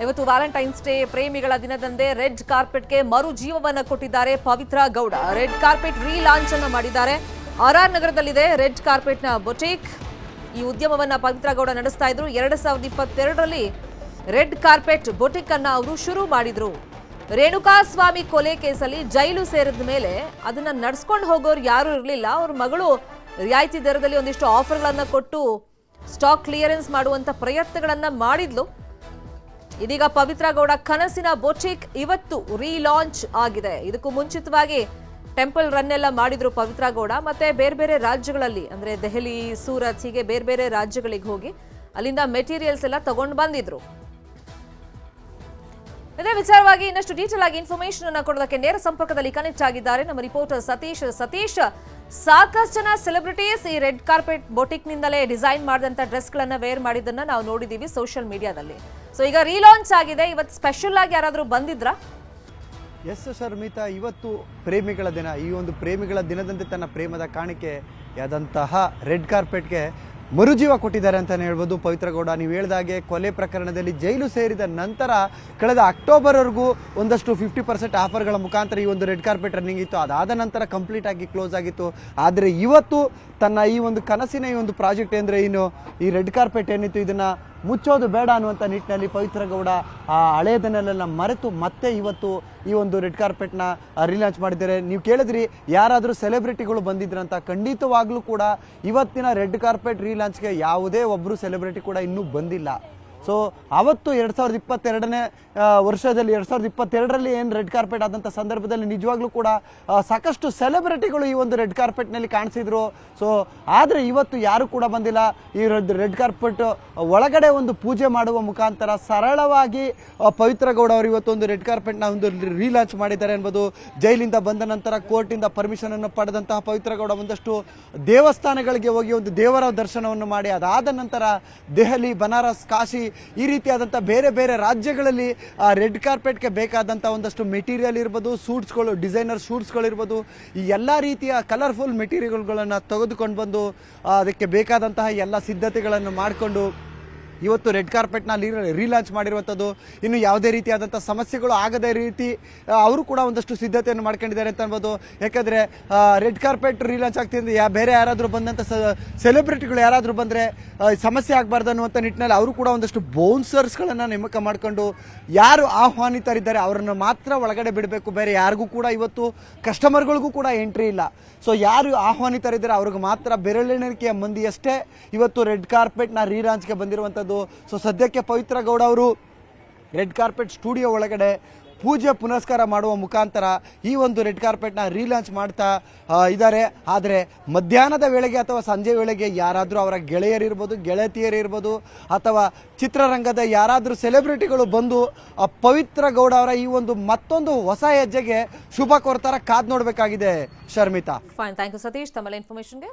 ಇವತ್ತು Valentine's day ಪ್ರೇಮಿಗಳ ದಿನದಂದೇ ರೆಡ್ ಕಾರ್ಪೆಟ್ಗೆ ಮರು ಜೀವವನ್ನ ಕೊಟ್ಟಿದ್ದಾರೆ Pavithra Gowda. Red carpet relaunch ಅನ್ನು ಮಾಡಿದ್ದಾರೆ. ಆರ್ಆರ್ ನಗರದಲ್ಲಿದೆ ರೆಡ್ ಕಾರ್ಪೆಟ್ನ ಬೊಟೀಕ್. ಈ ಉದ್ಯಮವನ್ನ ಪವಿತ್ರ ಗೌಡ ನಡೆಸ್ತಾ ಇದ್ರು. 2022ರಲ್ಲಿ ರೆಡ್ ಕಾರ್ಪೆಟ್ ಬೊಟೀಕ್ ಅನ್ನ ಅವರು ಶುರು ಮಾಡಿದ್ರು. ರೇಣುಕಾ ಸ್ವಾಮಿ ಕೊಲೆ ಕೇಸಲ್ಲಿ ಜೈಲು ಸೇರಿದ ಮೇಲೆ ಅದನ್ನ ನಡ್ಸ್ಕೊಂಡು ಹೋಗೋರು ಯಾರು ಇರಲಿಲ್ಲ. ಅವ್ರ ಮಗಳು ರಿಯಾಯಿತಿ ದರದಲ್ಲಿ ಒಂದಿಷ್ಟು ಆಫರ್ಗಳನ್ನ ಕೊಟ್ಟು ಸ್ಟಾಕ್ ಕ್ಲಿಯರೆನ್ಸ್ ಮಾಡುವಂತ ಪ್ರಯತ್ನಗಳನ್ನ ಮಾಡಿದ್ಲು. ಇದೀಗ ಪವಿತ್ರ ಗೌಡ ಕನಸಿನ ಬೊಟೀಕ್ ಇವತ್ತು ರೀಲಾಂಚ್ ಆಗಿದೆ. ಇದಕ್ಕೂ ಮುಂಚಿತವಾಗಿ ಟೆಂಪಲ್ ರನ್ ಎಲ್ಲ ಮಾಡಿದ್ರು ಪವಿತ್ರ ಗೌಡ. ಮತ್ತೆ ಬೇರೆ ಬೇರೆ ರಾಜ್ಯಗಳಲ್ಲಿ ಅಂದ್ರೆ ದೆಹಲಿ, ಸೂರತ್ ಹೀಗೆ ಬೇರೆ ಬೇರೆ ರಾಜ್ಯಗಳಿಗೆ ಹೋಗಿ ಅಲ್ಲಿಂದ ಮೆಟೀರಿಯಲ್ಸ್ ಎಲ್ಲ ತಗೊಂಡು ಬಂದಿದ್ರು. ಇದೇ ವಿಚಾರವಾಗಿ ಇನ್ನಷ್ಟು ಡೀಟೇಲ್ ಆಗಿ ಇನ್ಫಾರ್ಮೇಶನ್ ಅನ್ನು ಕೊಡೋದಕ್ಕೆ ನೇರ ಸಂಪರ್ಕದಲ್ಲಿ ಕನೆಕ್ಟ್ ಆಗಿದ್ದಾರೆ ನಮ್ಮ ರಿಪೋರ್ಟರ್ ಸತೀಶ್. ಸಾಕಷ್ಟು ಜನ ಸೆಲೆಬ್ರಿಟೀಸ್ ಈ ರೆಡ್ ಕಾರ್ಪೆಟ್ ಬೊಟಿಕ್ ನಿಂದಲೇ ಡಿಸೈನ್ ಮಾಡಿದಂತ ಡ್ರೆಸ್ ಗಳನ್ನ ವೇರ್ ಮಾಡಿದ್ದನ್ನ ನಾವು ನೋಡಿದೀವಿ ಸೋಷಿಯಲ್ ಮೀಡಿಯಾದಲ್ಲಿ. ಸೊ ಈಗ ರೀಲಾಂಚ್ ಆಗಿದೆ. ಇವತ್ತು ಸ್ಪೆಷಲ್ ಆಗಿ ಯಾರಾದ್ರೂ ಬಂದಿದ್ರಾ? ಎಸ್ ಶರ್ಮಿತಾ, ಇವತ್ತು ಪ್ರೇಮಿಗಳ ದಿನ. ಈ ಒಂದು ಪ್ರೇಮಿಗಳ ದಿನದಂತೆ ತನ್ನ ಪ್ರೇಮದ ಕಾಣಿಕೆಯಾದಂತಹ ರೆಡ್ ಕಾರ್ಪೆಟ್ಗೆ ಮರುಜೀವ ಕೊಟ್ಟಿದ್ದಾರೆ ಅಂತಾನೆ ಹೇಳ್ಬೋದು ಪವಿತ್ರ ಗೌಡ. ನೀವು ಹೇಳಿದಾಗೆ ಕೊಲೆ ಪ್ರಕರಣದಲ್ಲಿ ಜೈಲು ಸೇರಿದ ನಂತರ ಕಳೆದ ಅಕ್ಟೋಬರ್ವರೆಗೂ ಒಂದಷ್ಟು 50% ಆಫರ್ಗಳ ಮುಖಾಂತರ ಈ ಒಂದು ರೆಡ್ ಕಾರ್ಪೆಟ್ ರನ್ನಿಂಗ್ ಇತ್ತು. ಅದಾದ ನಂತರ ಕಂಪ್ಲೀಟ್ ಆಗಿ ಕ್ಲೋಸ್ ಆಗಿತ್ತು. ಆದರೆ ಇವತ್ತು ತನ್ನ ಈ ಒಂದು ಕನಸಿನ ಈ ಒಂದು ಪ್ರಾಜೆಕ್ಟ್ ಅಂದರೆ ಏನು ಈ ರೆಡ್ ಕಾರ್ಪೆಟ್ ಏನಿತ್ತು ಇದನ್ನ ಮುಚ್ಚೋದು ಬೇಡ ಅನ್ನುವಂಥ ನಿಟ್ಟಿನಲ್ಲಿ ಪವಿತ್ರ ಗೌಡ ಆ ಹಳೆಯದನ್ನೆಲ್ಲ ಮರೆತು ಮತ್ತೆ ಇವತ್ತು ಈ ಒಂದು ರೆಡ್ ಕಾರ್ಪೆಟ್ನ ರೀಲಾಂಚ್ ಮಾಡಿದ್ದಾರೆ. ನೀವು ಕೇಳಿದ್ರಿ ಯಾರಾದರೂ ಸೆಲೆಬ್ರಿಟಿಗಳು ಬಂದಿದ್ರಂತ. ಖಂಡಿತವಾಗ್ಲೂ ಕೂಡ ಇವತ್ತಿನ ರೆಡ್ ಕಾರ್ಪೆಟ್ ರೀಲಾಂಚ್ಗೆ ಯಾವುದೇ ಒಬ್ಬರು ಸೆಲೆಬ್ರಿಟಿ ಕೂಡ ಇನ್ನೂ ಬಂದಿಲ್ಲ. ಸೊ ಅವತ್ತು 2022ನೇ ವರ್ಷದಲ್ಲಿ 2022ರಲ್ಲಿ ಏನು ರೆಡ್ ಕಾರ್ಪೆಟ್ ಆದಂಥ ಸಂದರ್ಭದಲ್ಲಿ ನಿಜವಾಗ್ಲೂ ಕೂಡ ಸಾಕಷ್ಟು ಸೆಲೆಬ್ರಿಟಿಗಳು ಈ ಒಂದು ರೆಡ್ ಕಾರ್ಪೆಟ್ನಲ್ಲಿ ಕಾಣಿಸಿದ್ರು. ಸೊ ಆದರೆ ಇವತ್ತು ಯಾರು ಕೂಡ ಬಂದಿಲ್ಲ. ಈ ರೆಡ್ ಕಾರ್ಪೆಟ್ ಒಳಗಡೆ ಒಂದು ಪೂಜೆ ಮಾಡುವ ಮುಖಾಂತರ ಸರಳವಾಗಿ ಪವಿತ್ರ ಗೌಡ ಅವರು ಇವತ್ತೊಂದು ರೆಡ್ ಕಾರ್ಪೆಟ್ನ ಒಂದು ರೀಲಾಂಚ್ ಮಾಡಿದ್ದಾರೆ ಅನ್ಬೋದು. ಜೈಲಿಂದ ಬಂದ ನಂತರ ಕೋರ್ಟಿಂದ ಪರ್ಮಿಷನ್ ಅನ್ನು ಪಡೆದಂತಹ ಪವಿತ್ರ ಗೌಡ ಒಂದಷ್ಟು ದೇವಸ್ಥಾನಗಳಿಗೆ ಹೋಗಿ ಒಂದು ದೇವರ ದರ್ಶನವನ್ನು ಮಾಡಿ ಅದಾದ ನಂತರ ದೆಹಲಿ, ಬನಾರಸ್, ಕಾಶಿ ಈ ರೀತಿಯಾದಂಥ ಬೇರೆ ಬೇರೆ ರಾಜ್ಯಗಳಲ್ಲಿ ರೆಡ್ ಕಾರ್ಪೆಟ್ಗೆ ಬೇಕಾದಂಥ ಒಂದಷ್ಟು ಮೆಟೀರಿಯಲ್ ಇರ್ಬೋದು, ಸೂಟ್ಸ್ಗಳು, ಡಿಸೈನರ್ ಶೂಟ್ಸ್ಗಳಿರ್ಬೋದು, ಈ ಎಲ್ಲ ರೀತಿಯ ಕಲರ್ಫುಲ್ ಮೆಟೀರಿಯಲ್ಗಳನ್ನು ತೆಗೆದುಕೊಂಡು ಬಂದು ಅದಕ್ಕೆ ಬೇಕಾದಂತಹ ಎಲ್ಲ ಸಿದ್ಧತೆಗಳನ್ನು ಮಾಡಿಕೊಂಡು ಇವತ್ತು ರೆಡ್ ಕಾರ್ಪೆಟ್ನ ರೀಲಾಂಚ್ ಮಾಡಿರುವಂಥದ್ದು. ಇನ್ನು ಯಾವುದೇ ರೀತಿಯಾದಂಥ ಸಮಸ್ಯೆಗಳು ಆಗದೇ ರೀತಿ ಅವರು ಕೂಡ ಒಂದಷ್ಟು ಸಿದ್ಧತೆಯನ್ನು ಮಾಡ್ಕೊಂಡಿದ್ದಾರೆ ಅಂತ ಅನ್ಬೋದು. ಯಾಕಂದರೆ ರೆಡ್ ಕಾರ್ಪೆಟ್ ರೀಲಾಂಚ್ ಆಗ್ತಿದ್ರೆ ಬೇರೆ ಯಾರಾದರೂ ಬಂದಂಥ ಸೆಲೆಬ್ರಿಟಿಗಳು ಯಾರಾದರೂ ಬಂದರೆ ಸಮಸ್ಯೆ ಆಗಬಾರ್ದು ಅನ್ನುವಂಥ ನಿಟ್ಟಿನಲ್ಲಿ ಅವರು ಕೂಡ ಒಂದಷ್ಟು ಬೌನ್ಸರ್ಸ್ಗಳನ್ನು ನೇಮಕ ಮಾಡಿಕೊಂಡು ಯಾರು ಆಹ್ವಾನಿತರಿದ್ದಾರೆ ಅವರನ್ನು ಮಾತ್ರ ಒಳಗಡೆ ಬಿಡಬೇಕು. ಬೇರೆ ಯಾರಿಗೂ ಕೂಡ ಇವತ್ತು ಕಸ್ಟಮರ್ಗಳಿಗೂ ಕೂಡ ಎಂಟ್ರಿ ಇಲ್ಲ. ಸೊ ಯಾರು ಆಹ್ವಾನಿತರಿದ್ದಾರೆ ಅವ್ರಿಗೆ ಮಾತ್ರ ಬೆರಳೆಣಿಕೆಯ ಮಂದಿಯಷ್ಟೇ ಇವತ್ತು ರೆಡ್ ಕಾರ್ಪೆಟ್ನ ರೀಲಾಂಚ್ಗೆ ಬಂದಿರುವಂಥದ್ದು. ಸೊ ಸದ್ಯಕ್ಕೆ ಪವಿತ್ರ ಗೌಡ ಅವರು ರೆಡ್ ಕಾರ್ಪೆಟ್ ಸ್ಟುಡಿಯೋ ಒಳಗಡೆ ಪೂಜೆ ಪುನಸ್ಕಾರ ಮಾಡುವ ಮುಖಾಂತರ ಈ ಒಂದು ರೆಡ್ ಕಾರ್ಪೆಟ್ನ ರೀಲಾಂಚ್ ಮಾಡ್ತಾ ಇದ್ದಾರೆ. ಆದರೆ ಮಧ್ಯಾಹ್ನದ ವೇಳೆಗೆ ಅಥವಾ ಸಂಜೆ ವೇಳೆಗೆ ಯಾರಾದರೂ ಅವರ ಗೆಳೆಯರಿರ್ಬೋದು, ಗೆಳತಿಯರಿರ್ಬೋದು ಅಥವಾ ಚಿತ್ರರಂಗದ ಯಾರಾದರೂ ಸೆಲೆಬ್ರಿಟಿಗಳು ಬಂದು ಪವಿತ್ರ ಗೌಡ ಅವರ ಈ ಒಂದು ಮತ್ತೊಂದು ಹೊಸ ಹೆಜ್ಜೆಗೆ ಶುಭ ಕೋರ್ತಾರ ಕಾದ್ ನೋಡಬೇಕಾಗಿದೆ Sharmita. Fine, thank you Satish ತಮ್ಮ ಇನ್ಫಾರ್ಮೇಶನ್ಗೆ.